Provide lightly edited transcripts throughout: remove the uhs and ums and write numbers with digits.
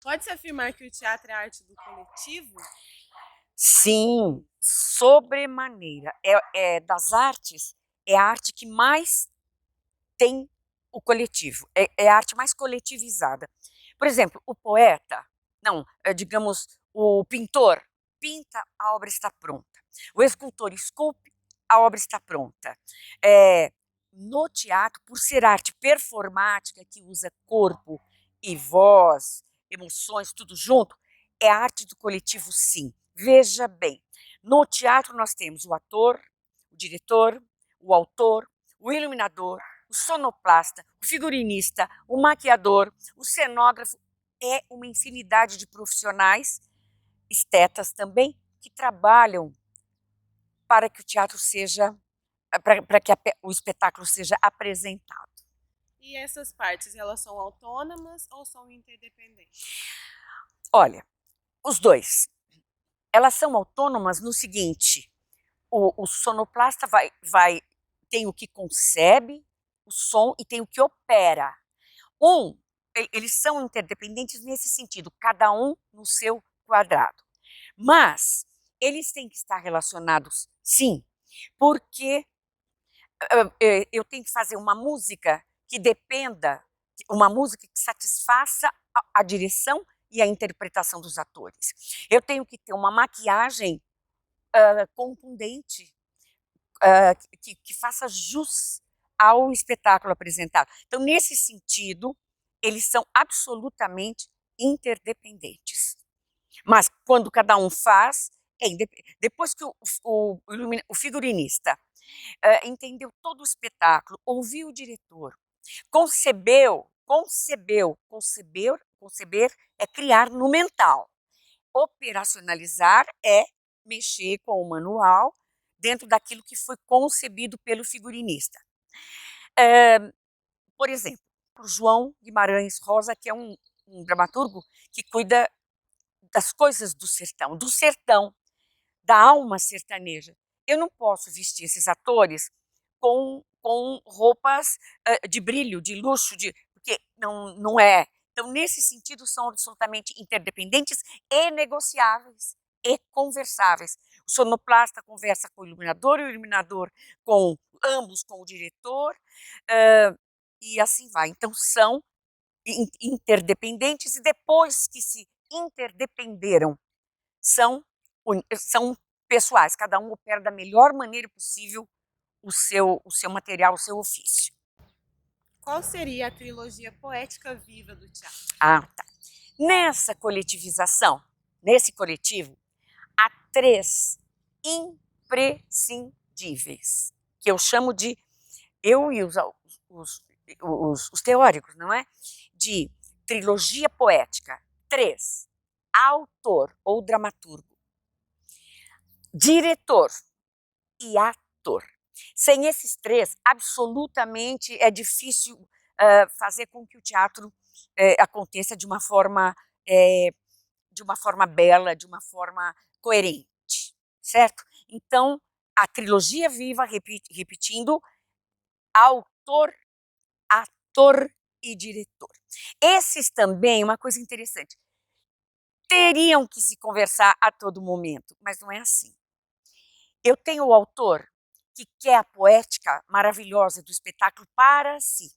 Pode-se afirmar que o teatro é a arte do coletivo? Sim, sobremaneira. Das artes, é a arte que mais tem o coletivo, é a arte mais coletivizada. Por exemplo, o poeta, não, digamos, o pintor, pinta, a obra está pronta. O escultor esculpe, a obra está pronta. É, no teatro, por ser arte performática, que usa corpo e voz, emoções, tudo junto, é a arte do coletivo, sim. Veja bem, no teatro nós temos o ator, o diretor, o autor, o iluminador, o sonoplasta, o figurinista, o maquiador, o cenógrafo, é uma infinidade de profissionais, estetas também, que trabalham para que o teatro seja, para que o espetáculo seja apresentado. E essas partes, elas são autônomas ou são interdependentes? Olha, os dois, elas são autônomas no seguinte: o sonoplasta tem o que concebe o som e tem o que opera. Eles são interdependentes nesse sentido, cada um no seu quadrado. Mas eles têm que estar relacionados, sim, porque eu tenho que fazer uma música que dependa, uma música que satisfaça a direção e a interpretação dos atores. Eu tenho que ter uma maquiagem contundente, que faça jus ao espetáculo apresentado. Então, nesse sentido, eles são absolutamente interdependentes. Mas quando cada um faz, depois que o figurinista entendeu todo o espetáculo, ouviu o diretor, conceber é criar no mental. Operacionalizar é mexer com o manual dentro daquilo que foi concebido pelo figurinista. Por exemplo, o João Guimarães Rosa, que é um dramaturgo que cuida das coisas do sertão, da alma sertaneja. Eu não posso vestir esses atores com roupas de brilho, de luxo, porque não é. Então, nesse sentido, são absolutamente interdependentes e negociáveis e conversáveis. O sonoplasta conversa com o iluminador com ambos, com o diretor, e assim vai. Então, são interdependentes e depois que se interdependeram, são, são pessoais, cada um opera da melhor maneira possível o seu material, o seu ofício. Qual seria a trilogia poética viva do teatro? Ah, tá. Nessa coletivização, nesse coletivo, há três imprescindíveis, que eu chamo de, eu e os, os teóricos, não é? De trilogia poética. Três: autor ou dramaturgo, diretor e ator. Sem esses três, absolutamente é difícil fazer com que o teatro aconteça de uma forma bela, de uma forma coerente, certo? Então, a trilogia viva, repetindo, autor, ator e diretor. Esses também, uma coisa interessante, teriam que se conversar a todo momento, mas não é assim. Eu tenho o autor que quer a poética maravilhosa do espetáculo para si.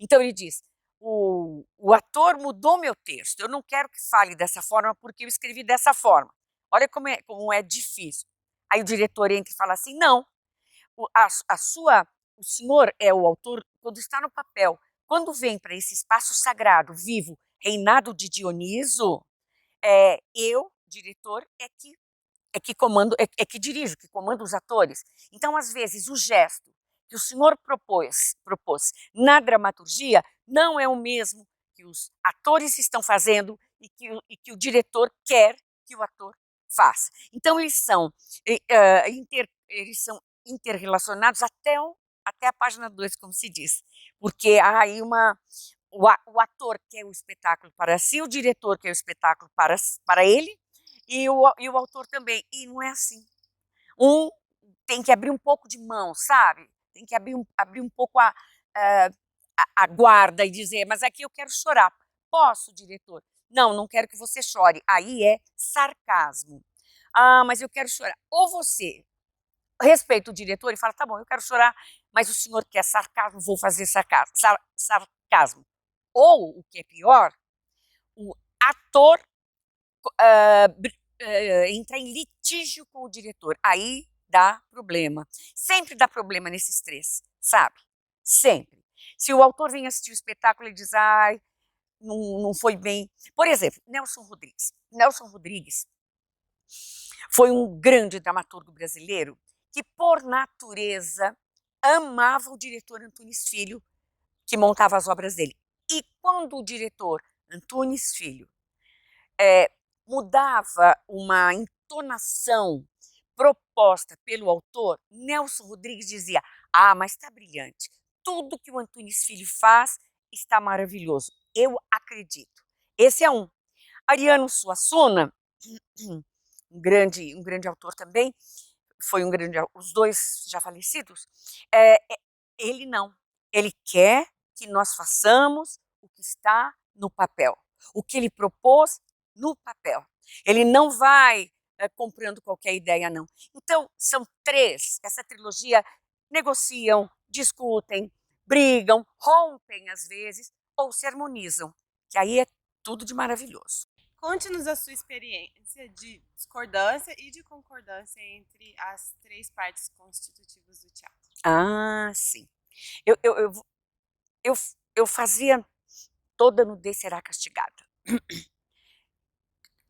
Então ele diz: o ator mudou meu texto, eu não quero que fale dessa forma porque eu escrevi dessa forma. Olha como é difícil. Aí o diretor entra e fala assim: não, o senhor é o autor quando está no papel. Quando vem para esse espaço sagrado, vivo, reinado de Dioniso, eu, diretor, é que comando, é que dirijo, que comando os atores. Então, às vezes, o gesto que o senhor propôs na dramaturgia não é o mesmo que os atores estão fazendo e que o diretor quer que o ator faça. Então, eles são interrelacionados até a página 2, como se diz, porque há aí o ator quer o espetáculo para si, o diretor quer o espetáculo para ele, e o autor também. E não é assim. Um tem que abrir um pouco de mão, sabe? Tem que abrir um pouco a guarda e dizer, mas aqui eu quero chorar. Posso, diretor? Não, não quero que você chore. Aí é sarcasmo. Ah, mas eu quero chorar. Ou você respeita o diretor e fala, tá bom, eu quero chorar, mas o senhor quer sarcasmo, vou fazer sarcasmo. Sarcasmo. Ou, o que é pior, o ator entra em litígio com o diretor. Aí dá problema. Sempre dá problema nesses três, sabe? Sempre. Se o autor vem assistir o espetáculo e diz, ai, não foi bem. Por exemplo, Nelson Rodrigues. Nelson Rodrigues foi um grande dramaturgo brasileiro que, por natureza, amava o diretor Antunes Filho, que montava as obras dele. E quando o diretor Antunes Filho mudava uma entonação proposta pelo autor, Nelson Rodrigues dizia, ah, mas está brilhante. Tudo que o Antunes Filho faz está maravilhoso. Eu acredito. Esse é um. Ariano Suassuna, um grande autor também, foi um grande, os dois já falecidos, ele não. Ele quer que nós façamos o que está no papel, o que ele propôs no papel. Ele não vai comprando qualquer ideia, não. Então, são três, essa trilogia negociam, discutem, brigam, rompem às vezes, ou se harmonizam, que aí é tudo de maravilhoso. Conte-nos a sua experiência de discordância e de concordância entre as três partes constitutivas do teatro. Ah, sim. Eu fazia Toda nudez será castigada.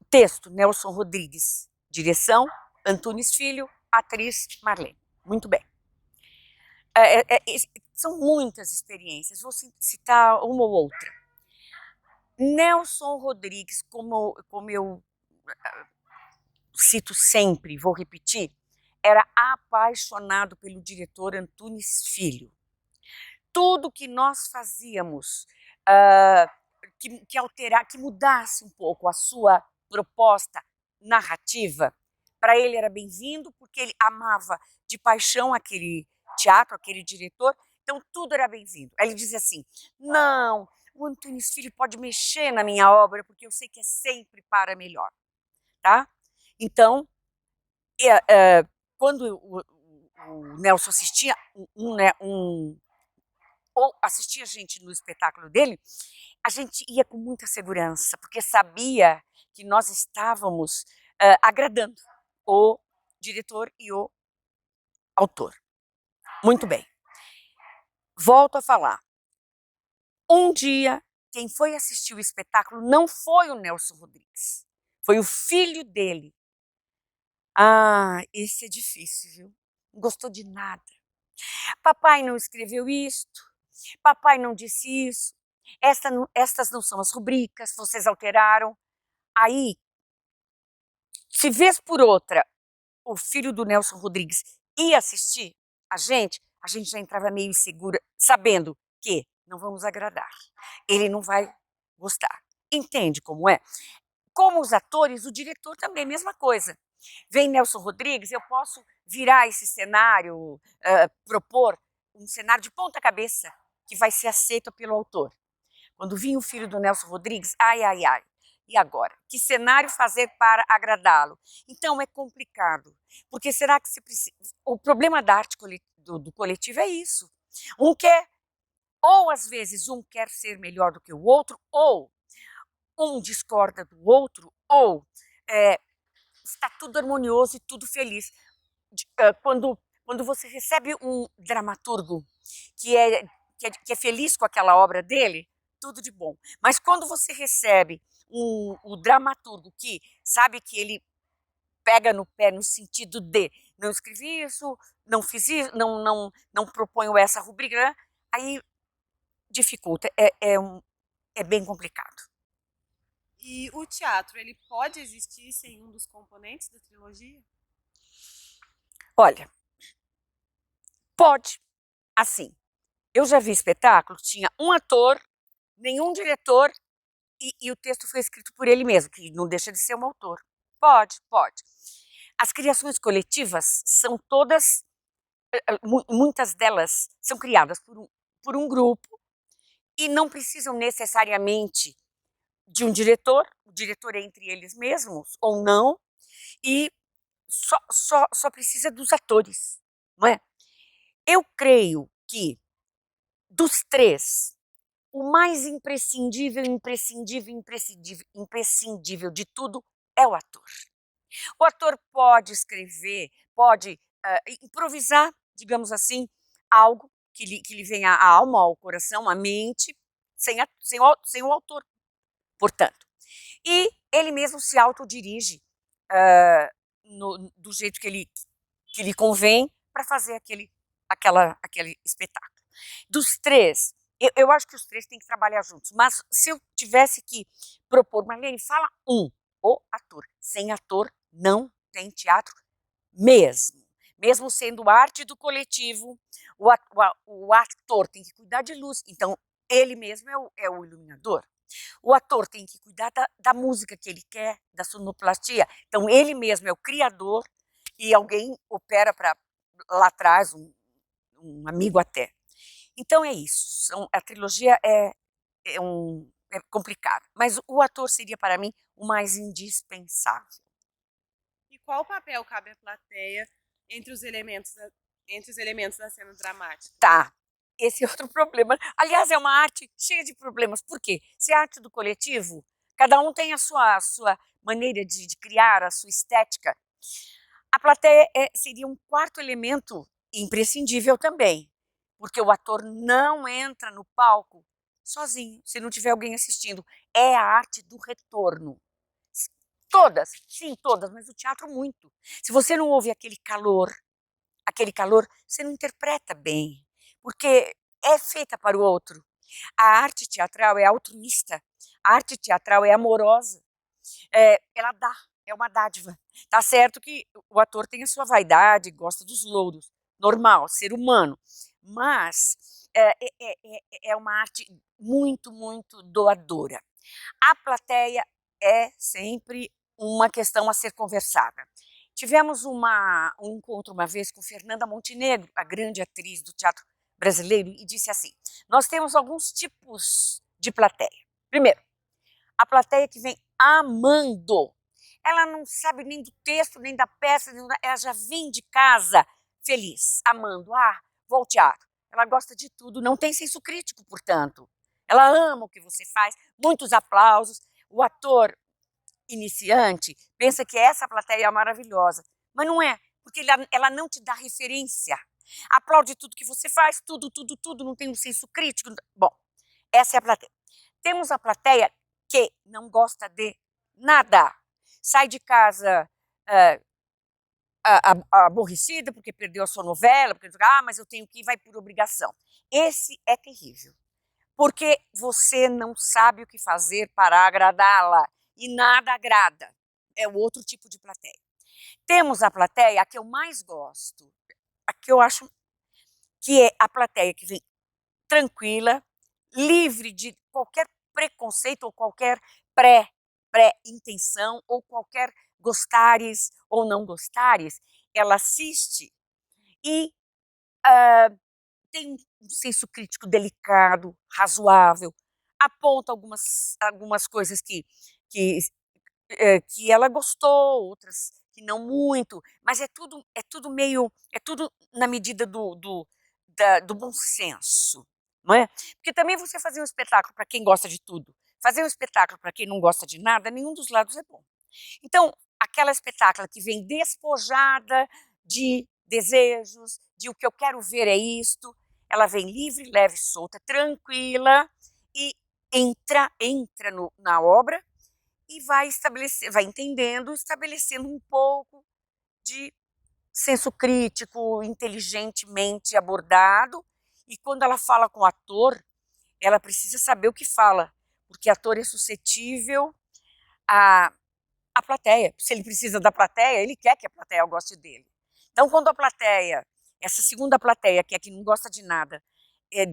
Texto, Nelson Rodrigues. Direção, Antunes Filho. Atriz, Marlene. Muito bem. São muitas experiências, vou citar uma ou outra. Nelson Rodrigues, como eu cito sempre, vou repetir, era apaixonado pelo diretor Antunes Filho. Tudo que nós fazíamos que mudasse um pouco a sua proposta narrativa, para ele era bem-vindo, porque ele amava de paixão aquele teatro, aquele diretor, então tudo era bem-vindo. Aí ele dizia assim, não, o Antunes Filho pode mexer na minha obra, porque eu sei que é sempre para melhor, tá? Então, quando o Nelson assistia ou assistia a gente no espetáculo dele, a gente ia com muita segurança, porque sabia que nós estávamos agradando o diretor e o autor. Muito bem. Volto a falar. Um dia, quem foi assistir o espetáculo não foi o Nelson Rodrigues, foi o filho dele. Ah, esse é difícil, viu? Não gostou de nada. Papai não escreveu isto, papai não disse isso, estas não são as rubricas, vocês alteraram. Aí, se vez por outra, o filho do Nelson Rodrigues ia assistir a gente já entrava meio insegura, sabendo que não vamos agradar, ele não vai gostar. Entende como é? Como os atores, o diretor também, mesma coisa. Vem Nelson Rodrigues, eu posso virar esse cenário, propor um cenário de ponta cabeça que vai ser aceito pelo autor. Quando vinha o filho do Nelson Rodrigues, ai, ai, ai, e agora? Que cenário fazer para agradá-lo? Então é complicado, porque será que se precisa... O problema da arte do coletivo é isso. Um quer, ou às vezes um quer ser melhor do que o outro, ou um discorda do outro, ou está tudo harmonioso e tudo feliz. Quando você recebe um dramaturgo que é feliz com aquela obra dele, tudo de bom. Mas quando você recebe o dramaturgo que sabe que ele pega no pé no sentido de não escrevi isso, não fiz isso, não proponho essa rubrica, aí dificulta, é bem complicado. E o teatro, ele pode existir sem um dos componentes da trilogia? Olha, pode. Assim, eu já vi espetáculo, tinha um ator, nenhum diretor e o texto foi escrito por ele mesmo, que não deixa de ser um autor. Pode. As criações coletivas são todas, muitas delas são criadas por um grupo e não precisam necessariamente de um diretor, o diretor é entre eles mesmos ou não, e só precisa dos atores, não é? Eu creio que dos três, o mais imprescindível, imprescindível, imprescindível, imprescindível de tudo é o ator. O ator pode escrever, pode improvisar, digamos assim, algo que lhe venha à alma, ao coração, à mente, sem o autor, portanto. E ele mesmo se autodirige do jeito que lhe convém para fazer aquele espetáculo. Dos três, eu acho que os três têm que trabalhar juntos, mas se eu tivesse que propor, Marlene, fala um, o ator. Sem ator não tem teatro mesmo. Mesmo sendo arte do coletivo, o ator tem que cuidar de luz, então ele mesmo é o iluminador. O ator tem que cuidar da música que ele quer, da sonoplastia, então ele mesmo é o criador e alguém opera para lá atrás, um amigo até. Então é isso, a trilogia é complicada, mas o ator seria para mim o mais indispensável. E qual papel cabe à plateia entre os elementos da cena dramática? Tá, esse é outro problema. Aliás, é uma arte cheia de problemas. Por quê? Se é arte do coletivo, cada um tem a sua maneira de criar, a sua estética. A plateia seria um quarto elemento imprescindível também, porque o ator não entra no palco sozinho, se não tiver alguém assistindo. É a arte do retorno. Todas, sim, todas, mas o teatro muito. Se você não ouve aquele calor, você não interpreta bem, porque é feita para o outro. A arte teatral é altruísta, a arte teatral é amorosa, ela dá, é uma dádiva. Tá certo que o ator tem a sua vaidade, gosta dos louros, normal, ser humano, mas é uma arte muito, muito doadora. A plateia é sempre uma questão a ser conversada. Tivemos um encontro uma vez com Fernanda Montenegro, a grande atriz do teatro brasileiro, e disse assim: nós temos alguns tipos de plateia. Primeiro, a plateia que vem amando. Ela não sabe nem do texto, nem da peça, ela já vem de casa feliz, amando. Ah, vou ao teatro. Ela gosta de tudo, não tem senso crítico, portanto. Ela ama o que você faz, muitos aplausos. O ator iniciante pensa que essa plateia é maravilhosa, mas não é, porque ela não te dá referência. Aplaude tudo que você faz, tudo, tudo, tudo, não tem um senso crítico. Bom, essa é a plateia. Temos a plateia que não gosta de nada. Sai de casa aborrecida porque perdeu a sua novela, porque mas eu tenho que ir, vai por obrigação. Esse é terrível, porque você não sabe o que fazer para agradá-la e nada agrada. É o outro tipo de plateia. Temos a plateia que eu mais gosto, a que eu acho que é a plateia que vem tranquila, livre de qualquer preconceito ou qualquer pré-intenção ou qualquer gostares ou não gostares. Ela assiste e tem um senso crítico delicado, razoável, aponta algumas coisas que ela gostou, outras que não muito, mas é tudo meio, é tudo na medida do bom senso, não é? Porque também você fazer um espetáculo para quem gosta de tudo, fazer um espetáculo para quem não gosta de nada, nenhum dos lados é bom. Então, aquela espetáculo que vem despojada de desejos, de o que eu quero ver é isto, ela vem livre, leve, solta, tranquila e entra na obra e vai entendendo, estabelecendo um pouco de senso crítico, inteligentemente abordado. E quando ela fala com o ator, ela precisa saber o que fala, porque ator é suscetível à plateia. Se ele precisa da plateia, ele quer que a plateia goste dele. Então, quando a plateia, essa segunda plateia, que é que não gosta de nada,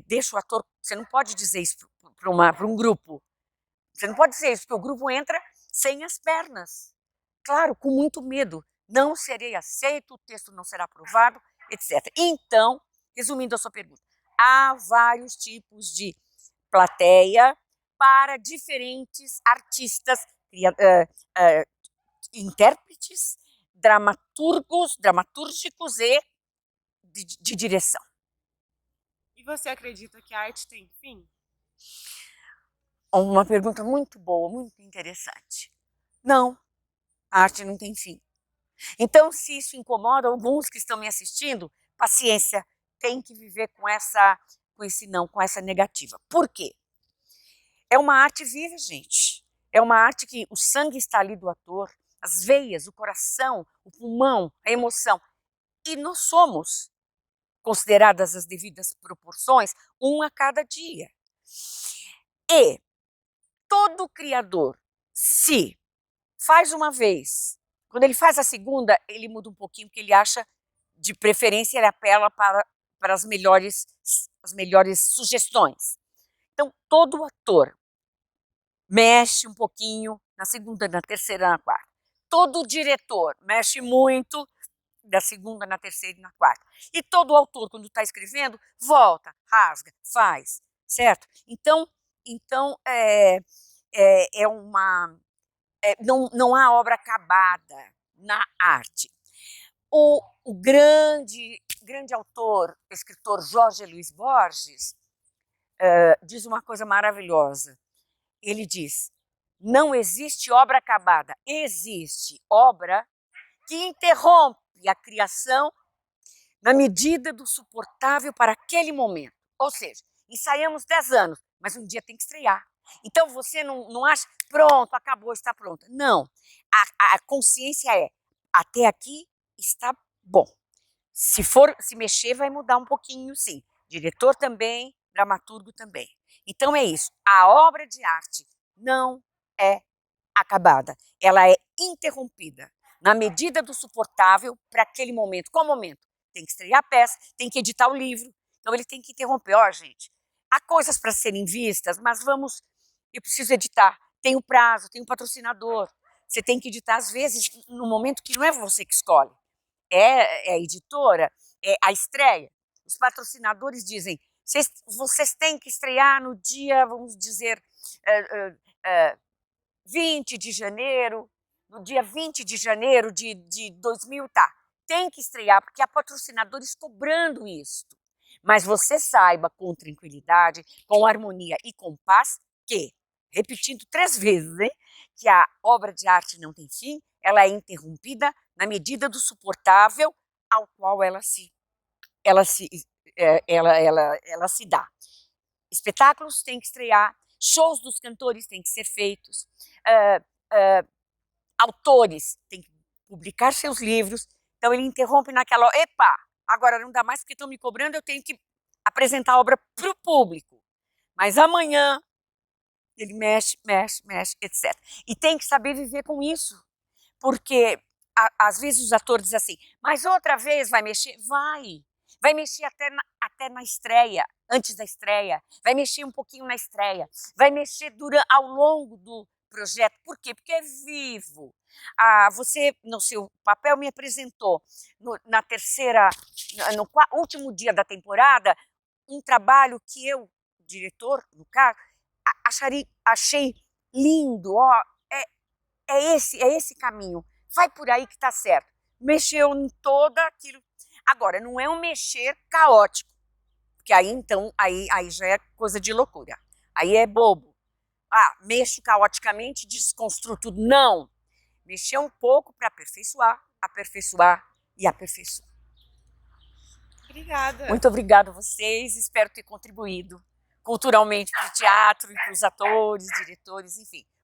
deixa o ator, você não pode dizer isso para um grupo. Você não pode dizer isso, porque o grupo entra sem as pernas. Claro, com muito medo. Não serei aceito, o texto não será aprovado, etc. Então, resumindo a sua pergunta, há vários tipos de plateia, para diferentes artistas, intérpretes, dramatúrgicos e de direção. E você acredita que a arte tem fim? Uma pergunta muito boa, muito interessante. Não, a arte não tem fim. Então, se isso incomoda alguns que estão me assistindo, paciência, tem que viver com esse não, com essa negativa. Por quê? É uma arte viva, gente. É uma arte que o sangue está ali do ator, as veias, o coração, o pulmão, a emoção. E nós somos, consideradas as devidas proporções, um a cada dia. E todo criador, se faz uma vez, quando ele faz a segunda, ele muda um pouquinho, porque ele acha, de preferência, ele apela para as melhores sugestões. Então, todo ator mexe um pouquinho na segunda, na terceira, na quarta. Todo diretor mexe muito da segunda, na terceira e na quarta. E todo autor, quando está escrevendo, volta, rasga, faz, certo? Então não há obra acabada na arte. O grande autor, escritor Jorge Luiz Borges, diz uma coisa maravilhosa. Ele diz: não existe obra acabada, existe obra que interrompe a criação na medida do suportável para aquele momento. Ou seja, ensaiamos 10 anos, mas um dia tem que estrear. Então você não acha, pronto, acabou, está pronta. Não, a consciência é, até aqui está bom. Se mexer, vai mudar um pouquinho, sim. Diretor também, dramaturgo também. Então é isso, a obra de arte não é acabada, ela é interrompida na medida do suportável para aquele momento. Qual momento? Tem que estrear a peça, tem que editar o livro, então ele tem que interromper. Ó, gente, há coisas para serem vistas, mas eu preciso editar, tem o prazo, tem o patrocinador, você tem que editar às vezes no momento que não é você que escolhe, é a editora, é a estreia. Os patrocinadores dizem, vocês têm que estrear no dia, vamos dizer, 20 de janeiro, no dia 20 de janeiro de 2000, tá. Tem que estrear, porque há patrocinadores cobrando isso. Mas você saiba com tranquilidade, com harmonia e com paz, que, repetindo 3 vezes, hein, que a obra de arte não tem fim, ela é interrompida na medida do suportável ao qual ela se dá. Espetáculos têm que estrear, shows dos cantores têm que ser feitos, autores têm que publicar seus livros. Então ele interrompe naquela, epa, agora não dá mais porque estão me cobrando, eu tenho que apresentar a obra para o público. Mas amanhã ele mexe, etc. E tem que saber viver com isso, porque às vezes os atores dizem assim, mas outra vez vai mexer? Vai mexer até na estreia, antes da estreia, vai mexer um pouquinho na estreia, vai mexer ao longo do projeto. Por quê? Porque é vivo. Você, no seu papel, me apresentou no último dia da temporada um trabalho que eu, diretor, no caso, achei lindo. Ó, é esse caminho. Vai por aí que está certo. Mexeu em todo aquilo. Agora, não é um mexer caótico, porque aí então aí já é coisa de loucura. Aí é bobo. Mexo caoticamente, desconstruo tudo. Não. Mexer um pouco para aperfeiçoar e aperfeiçoar. Obrigada. Muito obrigada a vocês. Espero ter contribuído culturalmente para o teatro e para os atores, diretores, enfim.